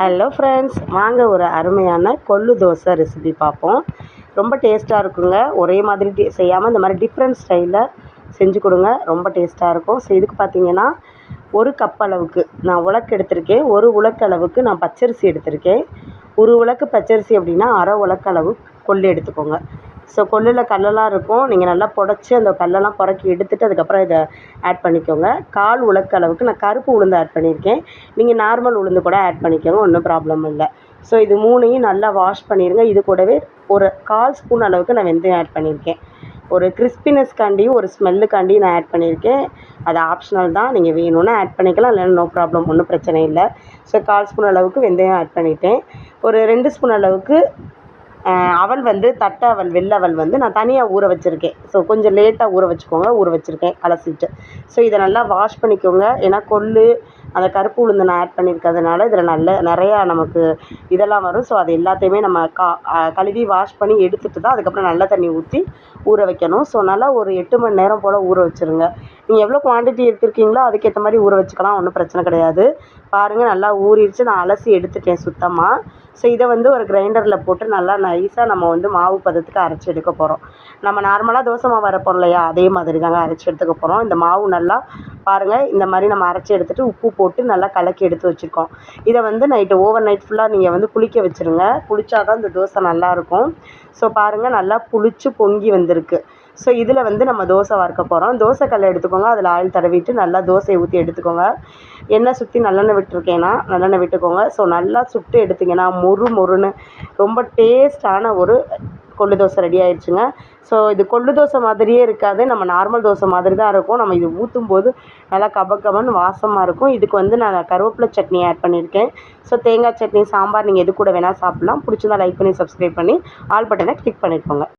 Hello friends, வாங்க ஒரு அருமையான கொள்ளு தோசை ரெசிபி பார்ப்போம். ரொம்ப டேஸ்ட்டாக இருக்குங்க. ஒரே மாதிரி செய்யாமல் இந்த மாதிரி டிஃப்ரெண்ட் ஸ்டைலில் செஞ்சு கொடுங்க, ரொம்ப டேஸ்ட்டாக இருக்கும். ஸோ இதுக்கு பார்த்தீங்கன்னா 1 கப் அளவுக்கு நான் உலக்கு எடுத்திருக்கேன். 1 உலக்கு அளவுக்கு நான் பச்சரிசி எடுத்திருக்கேன். 1 உலக்கு பச்சரிசி அப்படின்னா அரை உலக்கு அளவு கொள்ளு எடுத்துக்கோங்க. ஸோ கொள்ளில் கல்லெல்லாம் இருக்கும், நீங்கள் நல்லா புடச்சி அந்த கல்லெல்லாம் புறக்கி எடுத்துகிட்டு அதுக்கப்புறம் இதை ஆட் பண்ணிக்கோங்க. 1/4 உலக்கு அளவுக்கு நான் கருப்பு உளுந்து ஆட் பண்ணியிருக்கேன். நீங்கள் நார்மல் உளுந்து கூட ஆட் பண்ணிக்கோங்க, ஒன்றும் ப்ராப்ளம் இல்லை. ஸோ இது 3ஐயும் நல்லா வாஷ் பண்ணிடுங்க. இது கூடவே ஒரு 1/4 ஸ்பூன் அளவுக்கு நான் வெந்தயம் ஆட் பண்ணியிருக்கேன். ஒரு கிறிஸ்பினஸ்க்காண்டியும் ஒரு ஸ்மெல்லுக்காண்டியும் நான் ஆட் பண்ணியிருக்கேன். அது ஆப்ஷனல் தான், நீங்கள் வேணும்னா ஆட் பண்ணிக்கலாம், இல்லைன்னா நோ ப்ராப்ளம், ஒன்றும் பிரச்சனை இல்லை. ஸோ 1/4 ஸ்பூன் அளவுக்கு வெந்தயம் ஆட் பண்ணிட்டேன். ஒரு 2 ஸ்பூன் அளவுக்கு அவல் தட்டை அவல், வெள்ளை அவல் நான் தனியாக ஊற வச்சுருக்கேன். ஸோ கொஞ்சம் லேட்டாக ஊற வச்சுக்கோங்க, ஊற வச்சுருக்கேன் அலசிட்டு. ஸோ இதை நல்லா வாஷ் பண்ணிக்கோங்க. ஏன்னா கொள்ளு அந்த கருப்பு உளுந்து நான் ஆட் பண்ணியிருக்கிறதுனால இதில் நிறையா நமக்கு இதெல்லாம் வரும். ஸோ அது எல்லாத்தையுமே நம்ம கழுவி வாஷ் பண்ணி எடுத்துகிட்டு தான் அதுக்கப்புறம் நல்ல தண்ணி ஊற்றி ஊற வைக்கணும். ஸோ நல்லா ஒரு 8 மணி நேரம் போல் ஊற வச்சுருங்க. நீங்கள் எவ்வளோ குவான்டிட்டி எடுத்துருக்கீங்களோ அதுக்கேற்ற மாதிரி ஊற வச்சுக்கலாம், ஒன்றும் பிரச்சனை கிடையாது. பாருங்கள், நல்லா ஊறிடுச்சு. நான் அலசி எடுத்துட்டேன் சுத்தமாக. ஸோ இதை ஒரு கிரைண்டரில் போட்டு நல்லா நைஸாக நம்ம மாவு பதத்துக்கு அரைச்சி எடுக்க போகிறோம். நம்ம நார்மலாக தோசை மாவு அரைப்போம் இல்லையா, அதே மாதிரி தாங்க அரைச்சி எடுத்துக்க போகிறோம். இந்த மாவு நல்லா பாருங்கள், இந்த மாதிரி நம்ம அரைச்சி எடுத்துகிட்டு உப்பு போட்டு நல்லா கலக்கி எடுத்து வச்சுருக்கோம். இதை நைட்டு ஓவர் நைட் ஃபுல்லாக நீங்கள் புளிக்க வச்சுருங்க. புளிச்சா தான் இந்த தோசை நல்லாயிருக்கும். ஸோ பாருங்கள், நல்லா புளிச்சு பொங்கி வந்திருக்கு. ஸோ இதில் நம்ம தோசை வறுக்க போகிறோம். தோசை கல்லை எடுத்துக்கோங்க, அதில் ஆயில் தடவிட்டு நல்லா தோசையை ஊற்றி எடுத்துக்கோங்க. எண்ணெய் சுற்றி நல்லெண்ணெய் விட்டுருக்கேன்னா நல்லெண்ணெய் விட்டுக்கோங்க. ஸோ நல்லா சுட்டு எடுத்திங்கன்னா மொறுன்னு ரொம்ப டேஸ்டான ஒரு கொள்ளு தோசை ரெடி ஆயிடுச்சுங்க. ஸோ இது கொள்ளு தோசை மாதிரியே இருக்காது, நம்ம நார்மல் தோசை மாதிரி தான் இருக்கும். நம்ம இது ஊற்றும் போது நல்லா கபகபன்னு வாசமாக இருக்கும். இதுக்கு நான் கருவேப்பிலை சட்னி ஆட் பண்ணியிருக்கேன். ஸோ தேங்காய் சட்னி, சாம்பார் நீங்கள் எது கூட வேணால் சாப்பிட்லாம். பிடிச்சிருந்தா லைக் பண்ணி சப்ஸ்கிரைப் பண்ணி ஆல் பட்டனை கிளிக் பண்ணிக்கோங்க.